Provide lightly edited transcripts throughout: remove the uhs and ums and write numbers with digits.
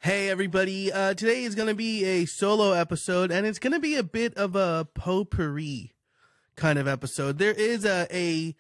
Hey everybody, today is going to be a solo episode, and it's going to be a bit of a potpourri kind of episode. There is a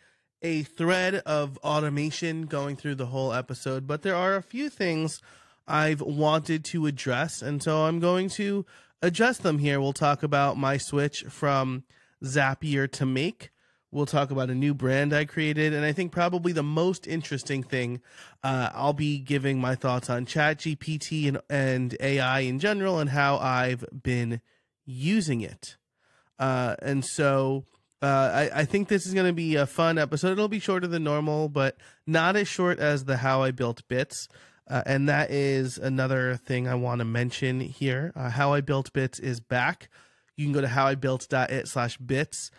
thread of automation going through the whole episode, but there are a few things I've wanted to address, and so I'm going to address them here. We'll talk about my switch from Zapier to Make. We'll talk about a new brand I created, and I think probably the most interesting thing, I'll be giving my thoughts on ChatGPT and AI in general and how I've been using it. I think this is going to be a fun episode. It'll be shorter than normal, but not as short as the How I Built Bits. And that is another thing I want to mention here. How I Built Bits is back. You can go to howibuilt.it/bits.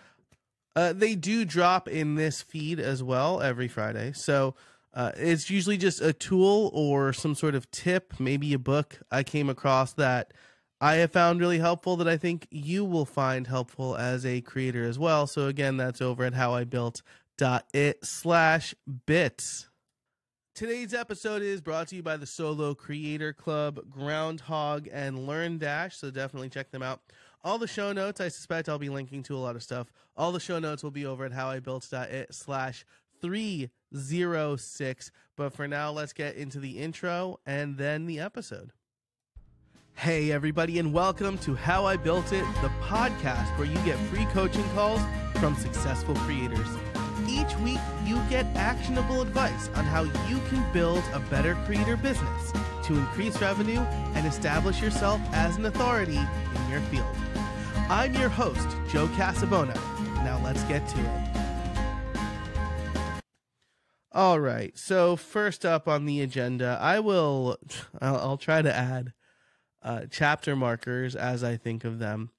They do drop in this feed as well every Friday. So it's usually just a tool or some sort of tip, maybe a book I came across that I have found really helpful that I think you will find helpful as a creator as well. So again, that's over at howibuilt.it/bits. Today's episode is brought to you by the Solo Creator Club, Groundhogg, and LearnDash. So definitely check them out. All the show notes, I suspect I'll be linking to a lot of stuff. All the show notes will be over at howibuilt.it/306. But for now, let's get into the intro and then the episode. Hey, everybody, and welcome to How I Built It, the podcast where you get free coaching calls from successful creators. Each week, you get actionable advice on how you can build a better creator business to increase revenue and establish yourself as an authority in your field. I'm your host, Joe Casabona. Now let's get to it. All right, so first up on the agenda, I'll try to add chapter markers as I think of them.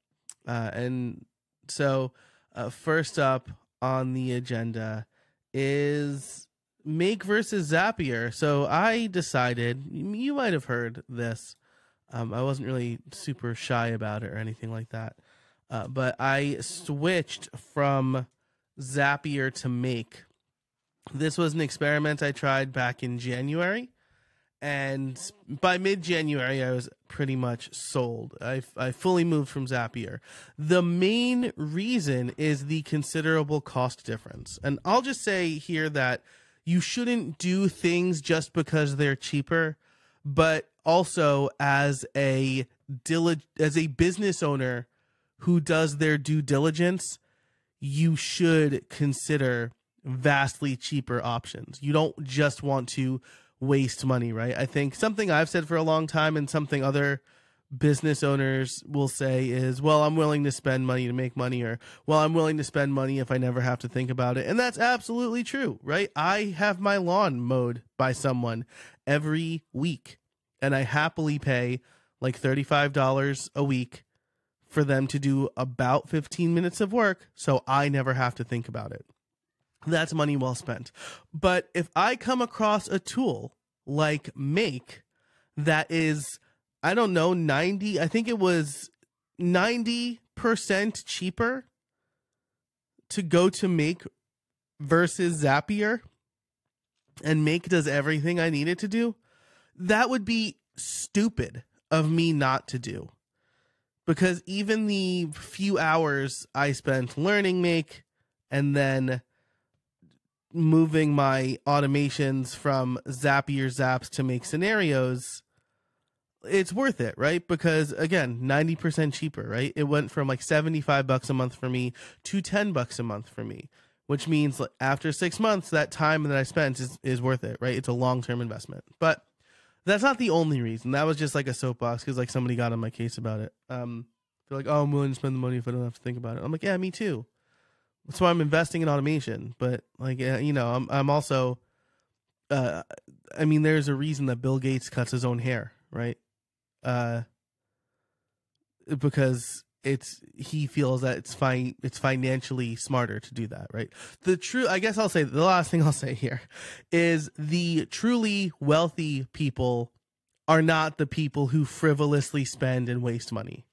First up on the agenda is Make versus Zapier. So I decided, you might have heard this. I wasn't really super shy about it or anything like that. But I switched from Zapier to Make. This was an experiment I tried back in January. And by mid-January, I was pretty much sold. I fully moved from Zapier. The main reason is the considerable cost difference. And I'll just say here that you shouldn't do things just because they're cheaper, but also as a business owner who does their due diligence, you should consider vastly cheaper options. You don't just want to waste money, right? I think something I've said for a long time and something other business owners will say is, well, I'm willing to spend money to make money, or, well, I'm willing to spend money if I never have to think about it. And that's absolutely true, right? I have my lawn mowed by someone every week, and I happily pay like $35 a week for them to do about 15 minutes of work, so I never have to think about it. That's money well spent. But if I come across a tool like Make that is, I don't know, I think it was 90% cheaper to go to Make versus Zapier, and Make does everything I need it to do, that would be stupid of me not to do. Because even the few hours I spent learning Make and then moving my automations from Zapier Zaps to Make Scenarios, it's worth it, right? Because again, 90% cheaper, right? It went from like $75 a month for me to $10 a month for me, which means after 6 months, that time that I spent is worth it, right? It's a long-term investment. But that's not the only reason. That was just like a soapbox because like somebody got on my case about it. They're like, oh, I'm willing to spend the money if I don't have to think about it. I'm like, yeah, me too. That's why I'm investing in automation. But like, I'm also, there's a reason that Bill Gates cuts his own hair, right? Because he feels that it's financially smarter to do that, right? I guess I'll say the last thing I'll say here is the truly wealthy people are not the people who frivolously spend and waste money.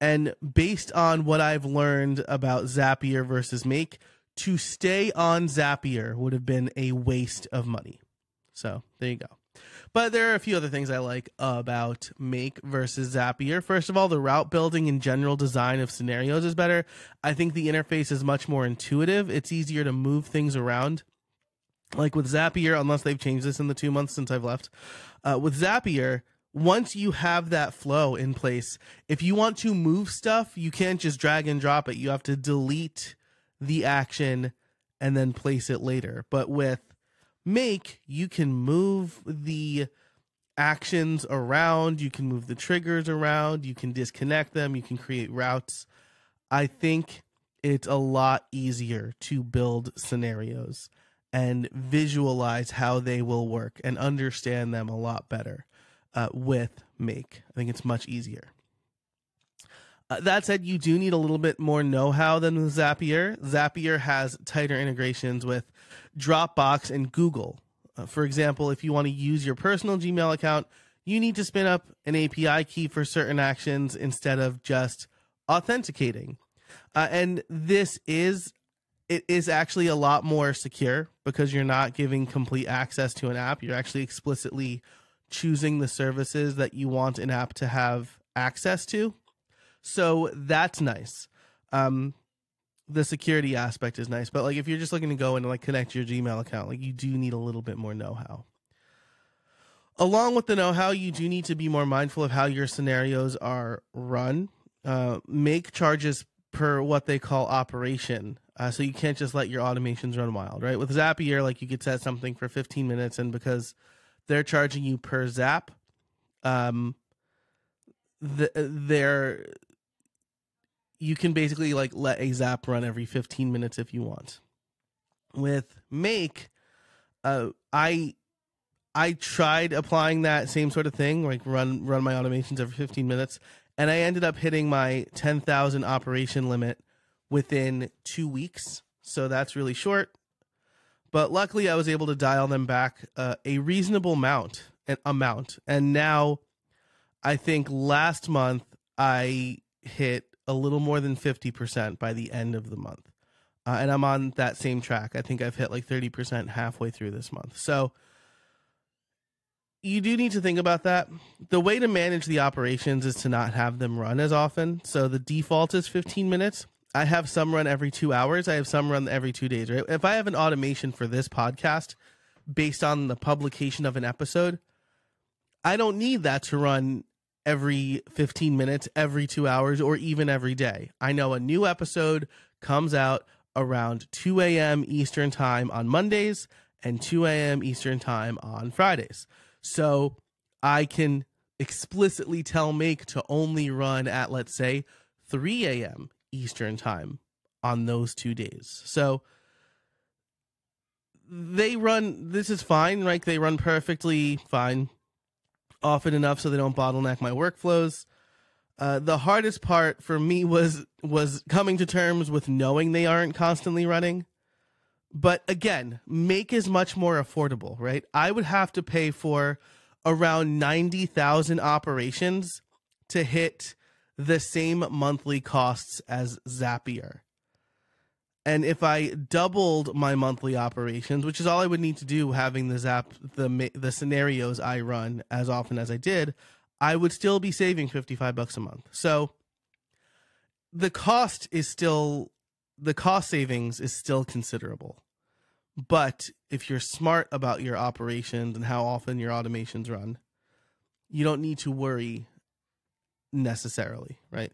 And based on what I've learned about Zapier versus Make, to stay on Zapier would have been a waste of money. So there you go. But there are a few other things I like about Make versus Zapier. First of all, the route building and general design of scenarios is better. I think the interface is much more intuitive. It's easier to move things around. Like with Zapier, unless they've changed this in the 2 months since I've left, with Zapier, once you have that flow in place, if you want to move stuff, you can't just drag and drop it. You have to delete the action and then place it later. But with Make, you can move the actions around, you can move the triggers around, you can disconnect them, you can create routes. I think it's a lot easier to build scenarios and visualize how they will work and understand them a lot better with Make. I think it's much easier. That said, you do need a little bit more know-how than with Zapier. Zapier has tighter integrations with Dropbox and Google. For example, if you want to use your personal Gmail account, you need to spin up an API key for certain actions instead of just authenticating. And it is actually a lot more secure because you're not giving complete access to an app. You're actually explicitly choosing the services that you want an app to have access to. So that's nice. The security aspect is nice, but like if you're just looking to go and like connect your Gmail account, like you do need a little bit more know-how. Along with the know-how, you do need to be more mindful of how your scenarios are run. Make charges per what they call operation. So you can't just let your automations run wild, right? With Zapier, like you could set something for 15 minutes and because they're charging you per zap, you can basically like let a zap run every 15 minutes if you want. With Make, I tried applying that same sort of thing, like run my automations every 15 minutes, and I ended up hitting my 10,000 operation limit within 2 weeks. So that's really short. But luckily, I was able to dial them back a reasonable amount. And now, I think last month I hit a little more than 50% by the end of the month. And I'm on that same track. I think I've hit like 30% halfway through this month. So you do need to think about that. The way to manage the operations is to not have them run as often. So the default is 15 minutes. I have some run every 2 hours. I have some run every 2 days, right? If I have an automation for this podcast based on the publication of an episode, I don't need that to run every 15 minutes, every 2 hours, or even every day. I know a new episode comes out around 2 a.m. Eastern time on Mondays and 2 a.m. Eastern time on Fridays. So I can explicitly tell Make to only run at, let's say, 3 a.m. Eastern time on those 2 days. So this is fine, right? They run perfectly fine, often enough so they don't bottleneck my workflows. The hardest part for me was coming to terms with knowing they aren't constantly running. But again, Make is much more affordable, right? I would have to pay for around 90,000 operations to hit the same monthly costs as Zapier. And if I doubled my monthly operations, which is all I would need to do having the scenarios I run as often as I did, I would still be saving $55 a month. So the cost savings is still considerable. But if you're smart about your operations and how often your automations run, you don't need to worry necessarily, right?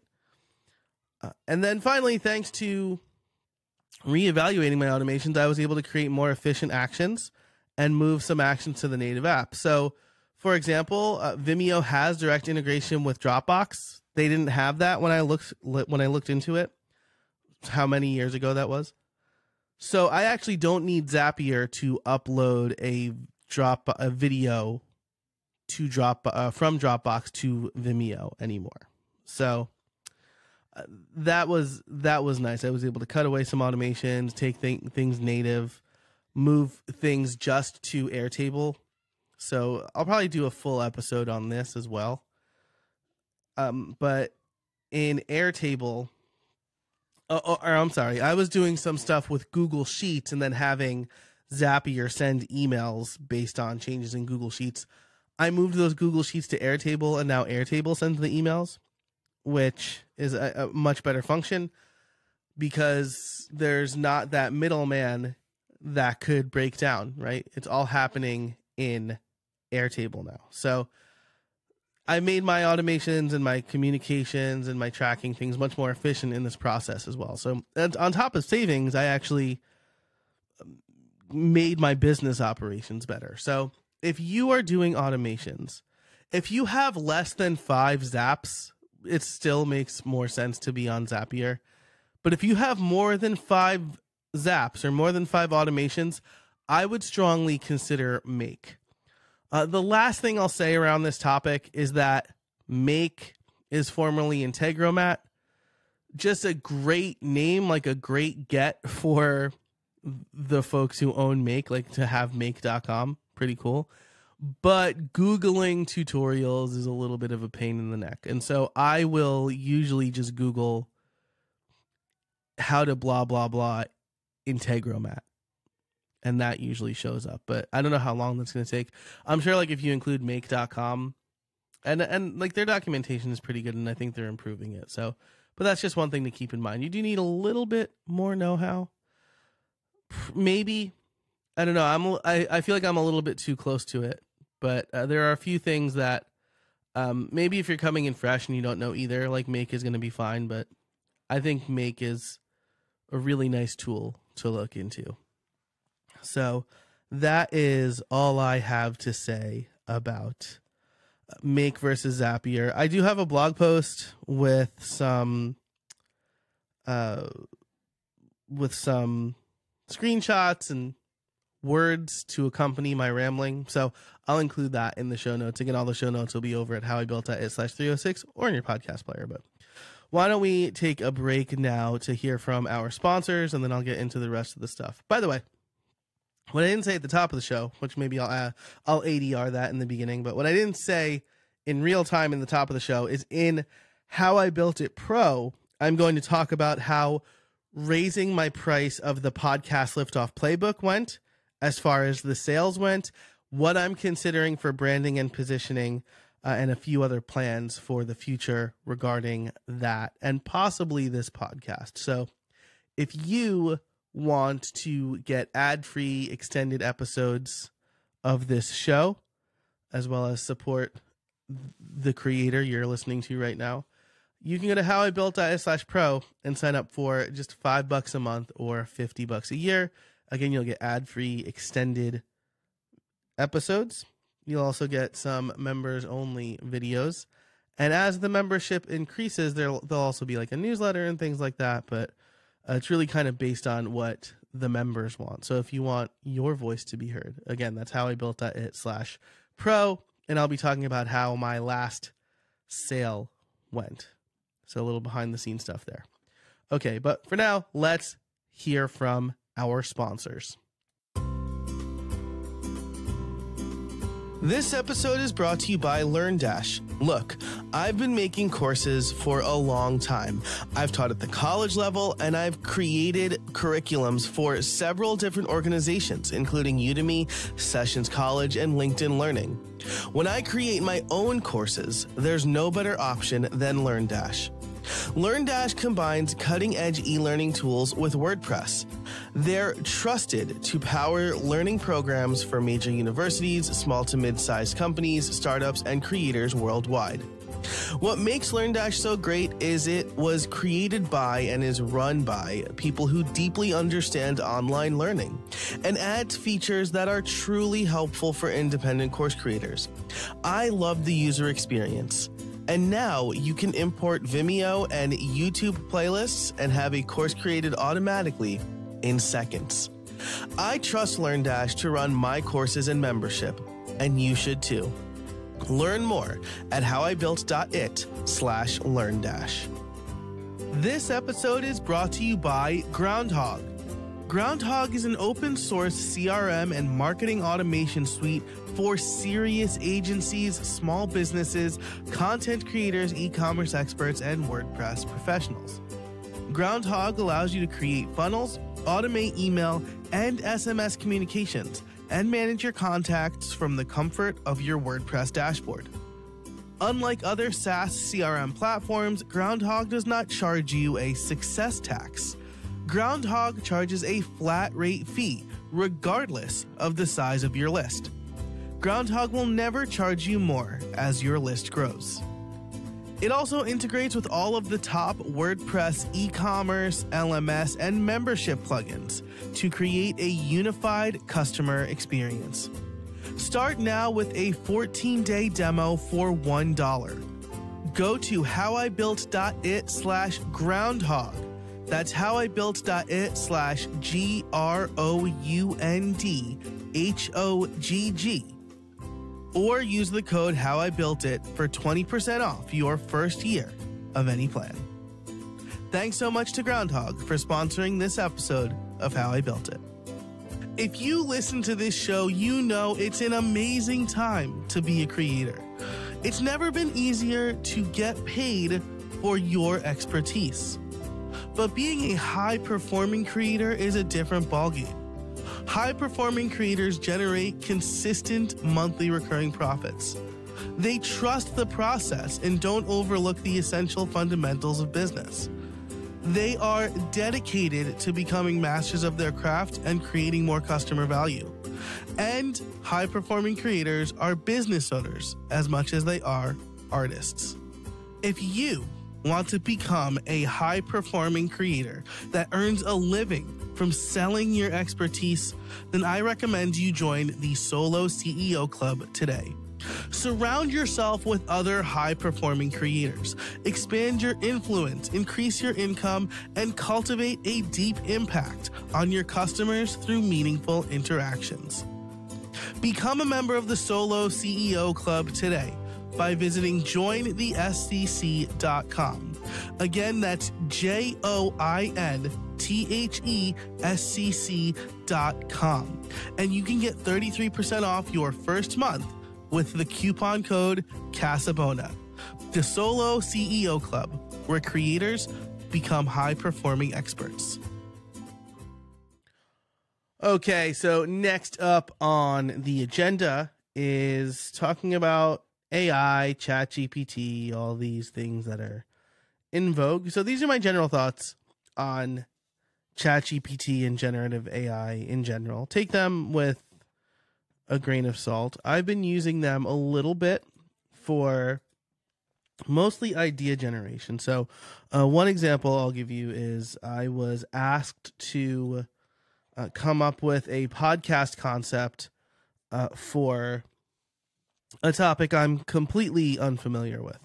And then finally, thanks to reevaluating my automations, I was able to create more efficient actions and move some actions to the native app. So, for example, Vimeo has direct integration with Dropbox. They didn't have that when I looked into it. How many years ago that was? So I actually don't need Zapier to upload a video to from Dropbox to Vimeo anymore. So that was nice. I was able to cut away some automations, take things native, move things just to Airtable. So I'll probably do a full episode on this as well. But in Airtable, I was doing some stuff with Google Sheets and then having Zapier send emails based on changes in Google Sheets. I moved those Google Sheets to Airtable, and now Airtable sends the emails, which is a much better function because there's not that middleman that could break down, right? It's all happening in Airtable now. So I made my automations and my communications and my tracking things much more efficient in this process as well. So on top of savings, I actually made my business operations better. So if you are doing automations, if you have less than 5 zaps, it still makes more sense to be on Zapier. But if you have more than 5 zaps or more than 5 automations, I would strongly consider Make. The last thing I'll say around this topic is that Make is formerly Integromat. Just a great name, like a great get for the folks who own Make, like to have make.com. Pretty cool. But Googling tutorials is a little bit of a pain in the neck. And so I will usually just Google how to blah, blah, blah Integromat. And that usually shows up. But I don't know how long that's going to take. I'm sure like if you include make.com and like their documentation is pretty good and I think they're improving it. So, but that's just one thing to keep in mind. You do need a little bit more know-how. Maybe, I don't know. I feel like I'm a little bit too close to it, but there are a few things that maybe if you're coming in fresh and you don't know either, like Make is going to be fine. But I think Make is a really nice tool to look into. So that is all I have to say about Make versus Zapier. I do have a blog post with some screenshots and words to accompany my rambling. So I'll include that in the show notes. Again, all the show notes will be over at howibuilt.it/306 or in your podcast player. But why don't we take a break now to hear from our sponsors, and then I'll get into the rest of the stuff. By the way, what I didn't say at the top of the show, which maybe I'll ADR that in the beginning, but what I didn't say in real time in the top of the show is in How I Built It Pro, I'm going to talk about how raising my price of the podcast liftoff playbook went, as far as the sales went, what I'm considering for branding and positioning, and a few other plans for the future regarding that and possibly this podcast. So if you want to get ad-free extended episodes of this show, as well as support the creator you're listening to right now, you can go to howibuilt.it/pro and sign up for just $5 a month or $50 a year. Again, you'll get ad-free extended episodes. You'll also get some members-only videos. And as the membership increases, there'll also be like a newsletter and things like that. But it's really kind of based on what the members want. So if you want your voice to be heard, again, that's howibuilt.it/pro. And I'll be talking about how my last sale went. So a little behind the scenes stuff there. Okay, but for now, let's hear from our sponsors. This episode is brought to you by LearnDash. Look, I've been making courses for a long time. I've taught at the college level, and I've created curriculums for several different organizations, including Udemy, Sessions College, and LinkedIn Learning. When I create my own courses, there's no better option than LearnDash. LearnDash combines cutting-edge e-learning tools with WordPress. They're trusted to power learning programs for major universities, small to mid-sized companies, startups, and creators worldwide. What makes LearnDash so great is it was created by and is run by people who deeply understand online learning and adds features that are truly helpful for independent course creators. I love the user experience. And now you can import Vimeo and YouTube playlists and have a course created automatically in seconds. I trust LearnDash to run my courses and membership, and you should too. Learn more at howibuilt.it/LearnDash. This episode is brought to you by Groundhogg. Groundhogg is an open source CRM and marketing automation suite for serious agencies, small businesses, content creators, e-commerce experts, and WordPress professionals. Groundhogg allows you to create funnels, automate email and SMS communications, and manage your contacts from the comfort of your WordPress dashboard. Unlike other SaaS CRM platforms, Groundhogg does not charge you a success tax. Groundhogg charges a flat rate fee, regardless of the size of your list. Groundhogg will never charge you more as your list grows. It also integrates with all of the top WordPress e-commerce, LMS, and membership plugins to create a unified customer experience. Start now with a 14-day demo for $1. Go to howibuilt.it/groundhog. That's howibuilt.it/GROUNDHOGG. Or use the code HowIBuiltIt for 20% off your first year of any plan. Thanks so much to Groundhogg for sponsoring this episode of How I Built It. If you listen to this show, you know it's an amazing time to be a creator. It's never been easier to get paid for your expertise. But being a high-performing creator is a different ballgame. High-performing creators generate consistent monthly recurring profits. They trust the process and don't overlook the essential fundamentals of business. They are dedicated to becoming masters of their craft and creating more customer value. And high-performing creators are business owners as much as they are artists. If you want to become a high-performing creator that earns a living from selling your expertise, then I recommend you join the Solo CEO Club today. Surround yourself with other high-performing creators. Expand your influence, increase your income, and cultivate a deep impact on your customers through meaningful interactions. Become a member of the Solo CEO Club today by visiting jointhescc.com. Again, that's jointhescc.com. And you can get 33% off your first month with the coupon code Casabona. The Solo CEO Club, where creators become high-performing experts. Okay, so next up on the agenda is talking about AI, ChatGPT, all these things that are in vogue. So these are my general thoughts on ChatGPT and generative AI in general. Take them with a grain of salt. I've been using them a little bit for mostly idea generation. So one example I'll give you is I was asked to come up with a podcast concept for a topic I'm completely unfamiliar with.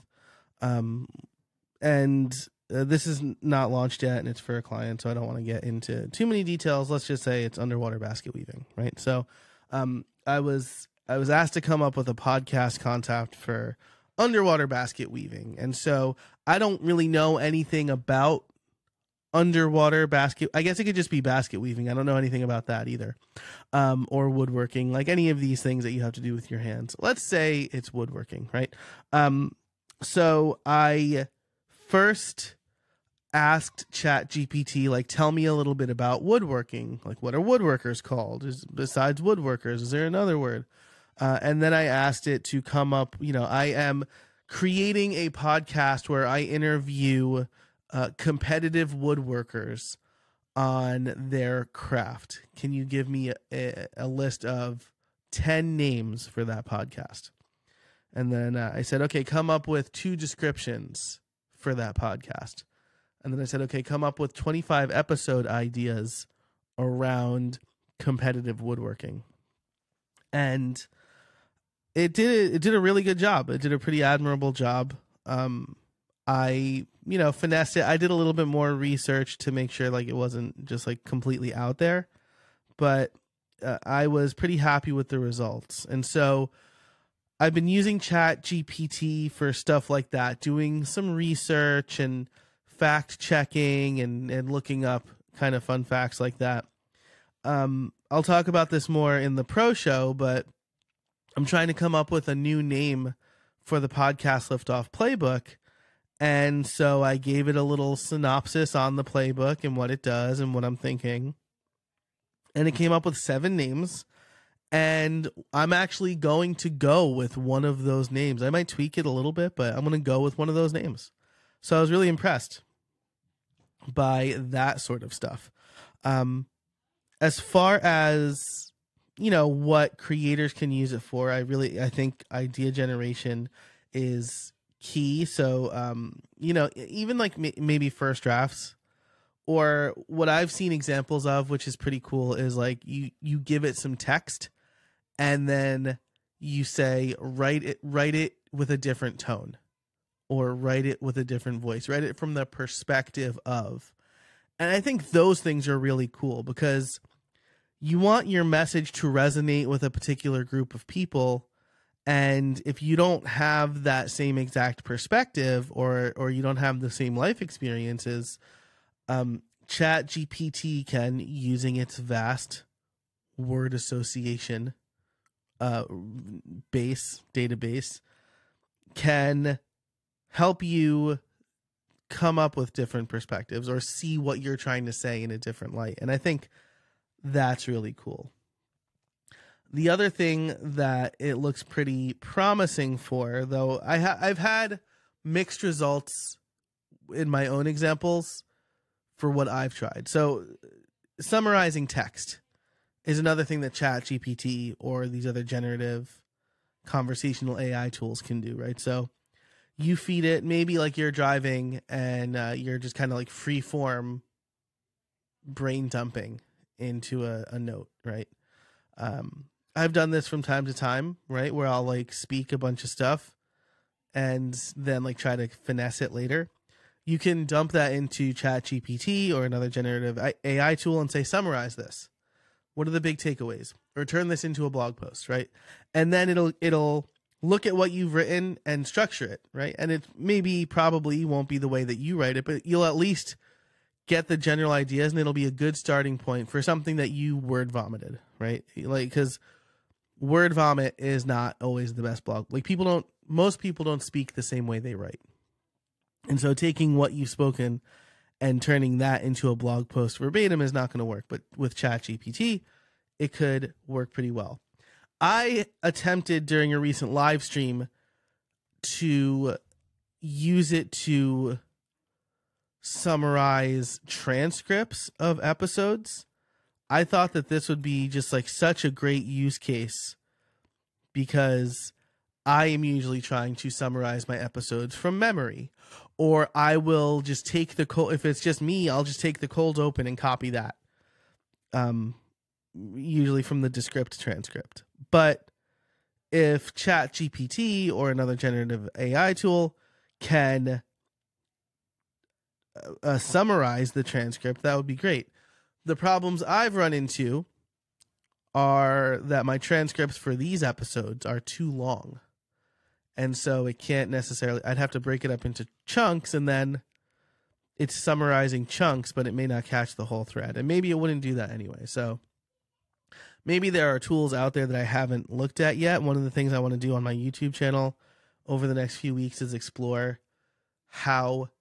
This is not launched yet, and it's for a client, so I don't want to get into too many details. Let's just say it's underwater basket weaving, right? So I was asked to come up with a podcast concept for underwater basket weaving. And so I don't really know anything about underwater basket. I guess it could just be basket weaving. I don't know anything about that either. Or woodworking, like any of these things that you have to do with your hands. Let's say it's woodworking, right? So I first asked ChatGPT, like, tell me a little bit about woodworking. Like, what are woodworkers called? Besides woodworkers, is there another word? And then I asked it to come up, I am creating a podcast where I interview competitive woodworkers on their craft. Can you give me a list of 10 names for that podcast? And then I said, okay, come up with 2 descriptions for that podcast. And then I said, okay, come up with 25 episode ideas around competitive woodworking. And it did a really good job. It did a pretty admirable job. I finessed it. I did a little bit more research to make sure like it wasn't just like completely out there, but I was pretty happy with the results. And so I've been using ChatGPT for stuff like that, doing some research and fact checking and looking up kind of fun facts like that. I'll talk about this more in the pro show, but I'm trying to come up with a new name for the podcast Liftoff playbook. And so I gave it a little synopsis on the playbook and what it does and what I'm thinking. and it came up with 7 names. And I'm actually going to go with one of those names. I might tweak it a little bit, but I'm going to go with one of those names. So I was really impressed by that sort of stuff. As far as, what creators can use it for, I think idea generation is key. So, even like maybe first drafts, or what I've seen examples of, which is pretty cool, is like you give it some text and then you say, write it with a different tone, or write it with a different voice, write it from the perspective of. And I think those things are really cool, because you want your message to resonate with a particular group of people. And if you don't have that same exact perspective, or you don't have the same life experiences, ChatGPT can, using its vast word association database, can help you come up with different perspectives or see what you're trying to say in a different light. And I think that's really cool. The other thing that it looks pretty promising for, though, I've had mixed results in my own examples for what I've tried. So summarizing text is another thing that ChatGPT or these other generative conversational AI tools can do, right? So you feed it, maybe like you're driving and you're just kind of like free form brain dumping into a note, right? I've done this from time to time, right? Where I'll like speak a bunch of stuff and then like try to finesse it later. You can dump that into ChatGPT or another generative AI tool and say, summarize this. What are the big takeaways? Or turn this into a blog post, right? And then it'll look at what you've written and structure it, right? And it probably won't be the way that you write it, but you'll at least get the general ideas, and it'll be a good starting point for something that you word vomited, right? Like, because word vomit is not always the best blog. Like, most people don't speak the same way they write. And so taking what you've spoken and turning that into a blog post verbatim is not going to work. But with ChatGPT, it could work pretty well. I attempted during a recent live stream to use it to summarize transcripts of episodes. I thought that this would be just like such a great use case, because I am usually trying to summarize my episodes from memory, or I will just take if it's just me, I'll just take the cold open and copy that. Usually from the Descript transcript. But if ChatGPT or another generative AI tool can summarize the transcript, that would be great. The problems I've run into are that my transcripts for these episodes are too long. And so it can't necessarily, I'd have to break it up into chunks, and then it's summarizing chunks, but it may not catch the whole thread. And maybe it wouldn't do that anyway. So maybe there are tools out there that I haven't looked at yet. One of the things I want to do on my YouTube channel over the next few weeks is explore how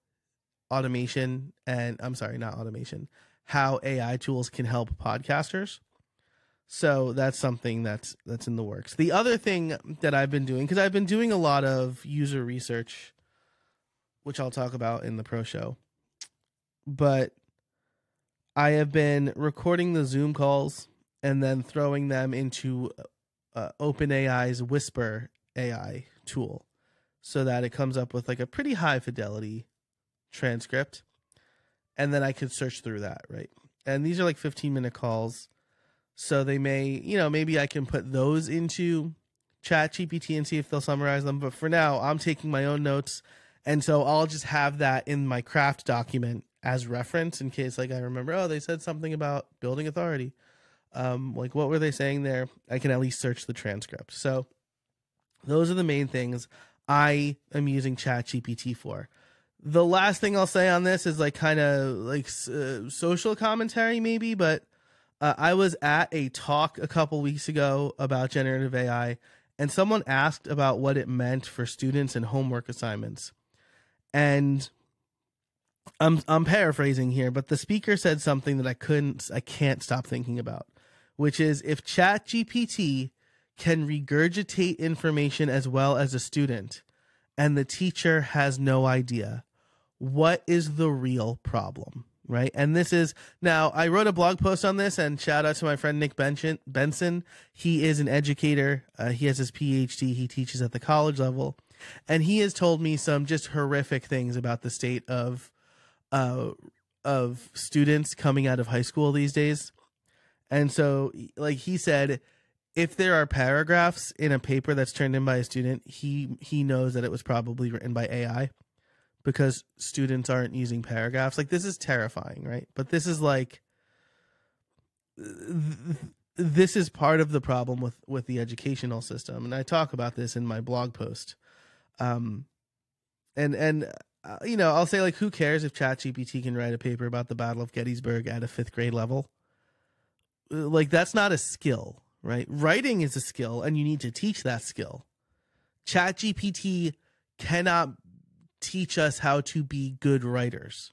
how AI tools can help podcasters. So that's something that's in the works. The other thing that I've been doing, because I've been doing a lot of user research, which I'll talk about in the pro show, but I have been recording the Zoom calls and then throwing them into OpenAI's Whisper AI tool, so that it comes up with like a pretty high fidelity transcript, and then I could search through that, right? And these are like 15-minute calls. So they may, maybe I can put those into ChatGPT and see if they'll summarize them. But for now, I'm taking my own notes. And so I'll just have that in my craft document as reference in case like I remember, they said something about building authority. Like what were they saying there? I can at least search the transcript. So those are the main things I am using ChatGPT for. The last thing I'll say on this is like kind of like social commentary maybe, but I was at a talk a couple weeks ago about generative AI, and someone asked about what it meant for students and homework assignments. And I'm paraphrasing here, but the speaker said something that I can't stop thinking about. which is if ChatGPT can regurgitate information as well as a student and the teacher has no idea, what is the real problem? Right. And this is now I wrote a blog post on this, and shout out to my friend Nick Benson. He is an educator. He has his PhD. He teaches at the college level, and he has told me some just horrific things about the state of students coming out of high school these days. And so, like he said, if there are paragraphs in a paper that's turned in by a student, he knows that it was probably written by AI. Because students aren't using paragraphs. Like, this is terrifying, right? But this is like, this is part of the problem with the educational system. And I talk about this in my blog post. You know, I'll say, like, who cares if ChatGPT can write a paper about the Battle of Gettysburg at a 5th grade level? Like, that's not a skill, right? Writing is a skill, and you need to teach that skill. ChatGPT cannot teach us how to be good writers.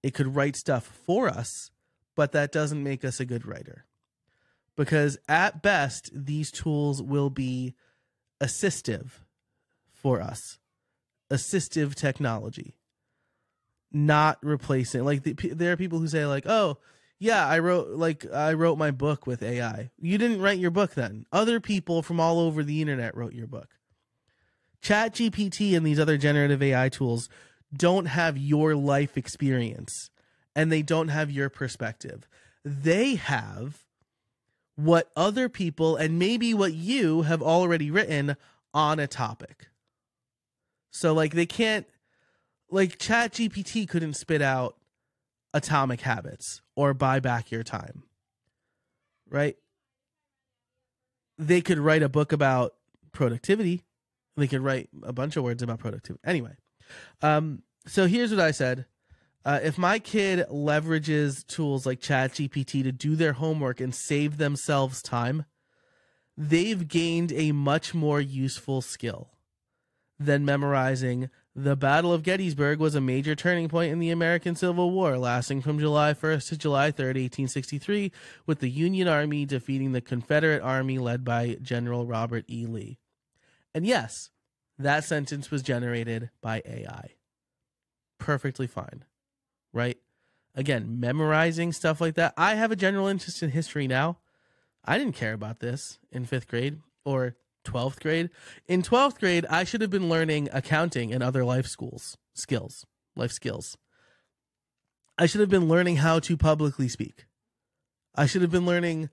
It could write stuff for us, but that doesn't make us a good writer. Because at best, these tools will be assistive for us. Assistive technology. Not replacing. Like, there are people who say, like, oh, yeah, I wrote my book with AI. You didn't write your book then. Other people from all over the internet wrote your book. ChatGPT and these other generative AI tools don't have your life experience, and they don't have your perspective. They have what other people and maybe what you have already written on a topic. So, like, they can't, like, ChatGPT couldn't spit out Atomic Habits or Buy Back Your Time, right? They could write a book about productivity. They could write a bunch of words about productivity. Anyway, so here's what I said. If my kid leverages tools like ChatGPT to do their homework and save themselves time, they've gained a much more useful skill than memorizing the Battle of Gettysburg was a major turning point in the American Civil War, lasting from July 1st to July 3rd, 1863, with the Union Army defeating the Confederate Army led by General Robert E. Lee. And yes, that sentence was generated by AI. Perfectly fine, right? Again, memorizing stuff like that. I have a general interest in history now. I didn't care about this in 5th grade or 12th grade. In 12th grade, I should have been learning accounting and other life skills. I should have been learning how to publicly speak. I should have been learning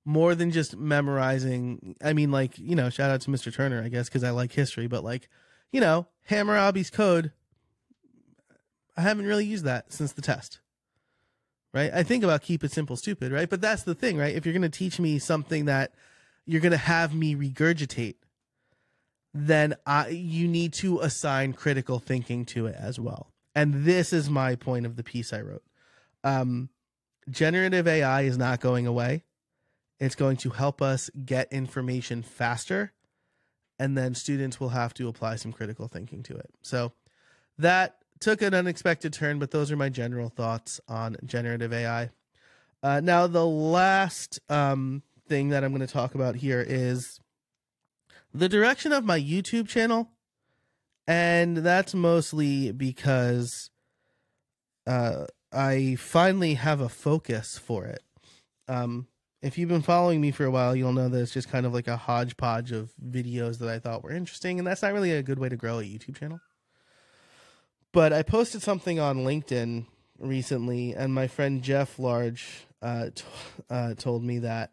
more than just memorizing. I mean, like, you know, shout out to Mr. Turner, I guess, because I like history, but, like, you know, Hammurabi's code, I haven't really used that since the test, right? I think about keep it simple, stupid, right? But that's the thing, right? If you're going to teach me something that you're going to have me regurgitate, then you need to assign critical thinking to it as well. And this is my point of the piece I wrote. Generative AI is not going away. It's going to help us get information faster, and then students will have to apply some critical thinking to it. So that took an unexpected turn, but those are my general thoughts on generative AI. Now, the last thing that I'm going to talk about here is the direction of my YouTube channel, and that's mostly because I finally have a focus for it. If you've been following me for a while, you'll know that it's just kind of like a hodgepodge of videos that I thought were interesting, and that's not really a good way to grow a YouTube channel. But I posted something on LinkedIn recently, and my friend Jeff Large told me that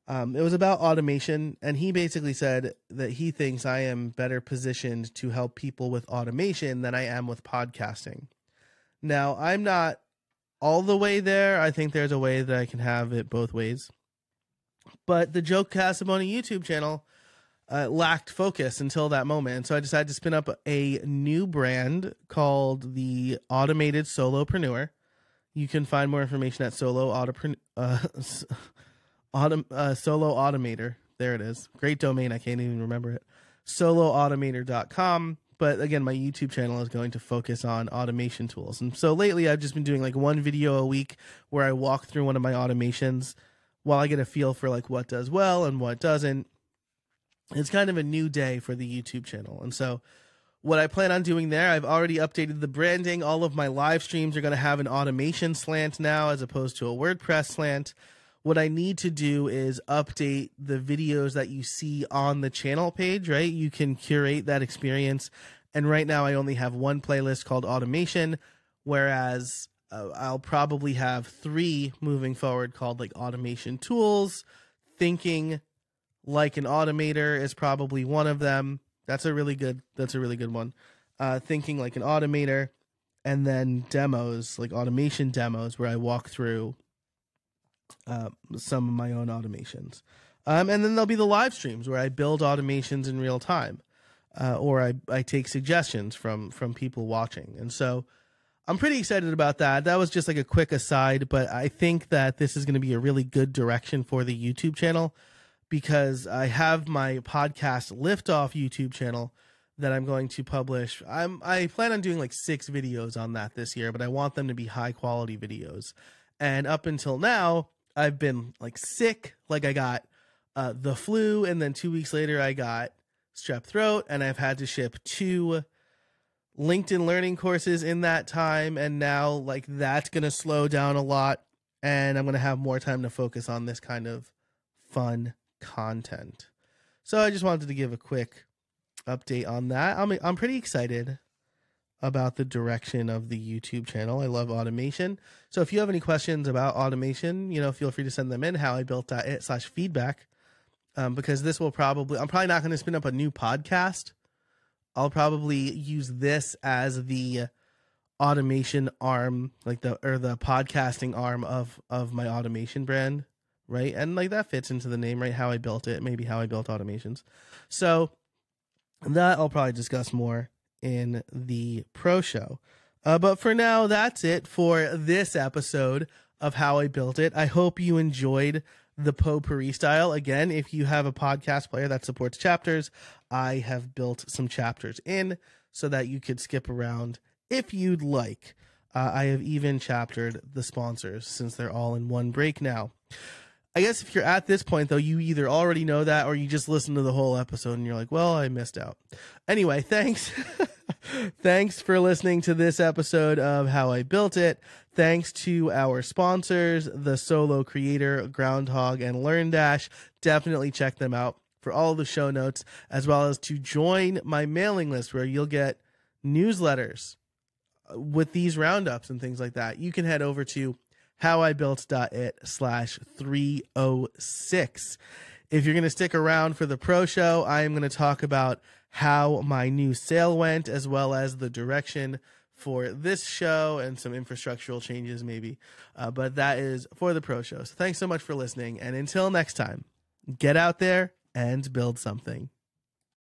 it was about automation, and he basically said that he thinks I am better positioned to help people with automation than I am with podcasting. Now, I'm not all the way there. I think there's a way that I can have it both ways. But the Joke Casabona YouTube channel lacked focus until that moment. And so I decided to spin up a new brand called the Automated Solopreneur. You can find more information at Solo Automator. There it is. Great domain. I can't even remember it. Soloautomator.com. But again, my YouTube channel is going to focus on automation tools. And so lately I've just been doing like one video a week where I walk through one of my automations. while I get a feel for like what does well and what doesn't. It's kind of a new day for the YouTube channel. And so what I plan on doing there, I've already updated the branding. All of my live streams are going to have an automation slant now as opposed to a WordPress slant. What I need to do is update the videos that you see on the channel page, right? You can curate that experience. And right now I only have one playlist called automation, whereas I'll probably have 3 moving forward called like automation tools. Thinking like an automator is probably one of them. That's a really good one. Thinking like an automator, and then demos, like automation demos, where I walk through some of my own automations. And then there'll be the live streams where I build automations in real time, or I take suggestions from people watching. And so I'm pretty excited about that. That was just like a quick aside, but I think that this is going to be a really good direction for the YouTube channel, because I have my podcast Liftoff YouTube channel that I'm going to publish. I plan on doing like 6 videos on that this year, but I want them to be high quality videos. And up until now, I've been like sick. Like I got the flu, and then 2 weeks later I got strep throat, and I've had to ship 2 LinkedIn learning courses in that time. And now like that's going to slow down a lot, and I'm going to have more time to focus on this kind of fun content. So I just wanted to give a quick update on that. I'm pretty excited about the direction of the YouTube channel. I love automation. So if you have any questions about automation, feel free to send them in, howibuilt.it/feedback. Because this will I'm probably not going to spin up a new podcast. I'll probably use this as the automation arm, like the podcasting arm of my automation brand. Right. And like that fits into the name, right? How I built it, maybe how I built automations. So that I'll probably discuss more in the pro show. But for now, that's it for this episode of How I Built It. I hope you enjoyed the Potpourri style. Again, if you have a podcast player that supports chapters, I have built some chapters in so that you could skip around if you'd like. I have even chaptered the sponsors since they're all in one break now. I guess if you're at this point, though, you either already know that or you just listened to the whole episode and you're like, well, I missed out. Anyway, thanks. Thanks for listening to this episode of How I Built It. Thanks to our sponsors, the Solo Creator, Groundhogg, and LearnDash. Definitely check them out for all the show notes, as well as to join my mailing list where you'll get newsletters with these roundups and things like that. You can head over to howibuilt.it/306. If you're going to stick around for the pro show, I am going to talk about how my new sale went, as well as the direction for this show and some infrastructural changes maybe. But that is for the pro show. So thanks so much for listening. And until next time, get out there and build something.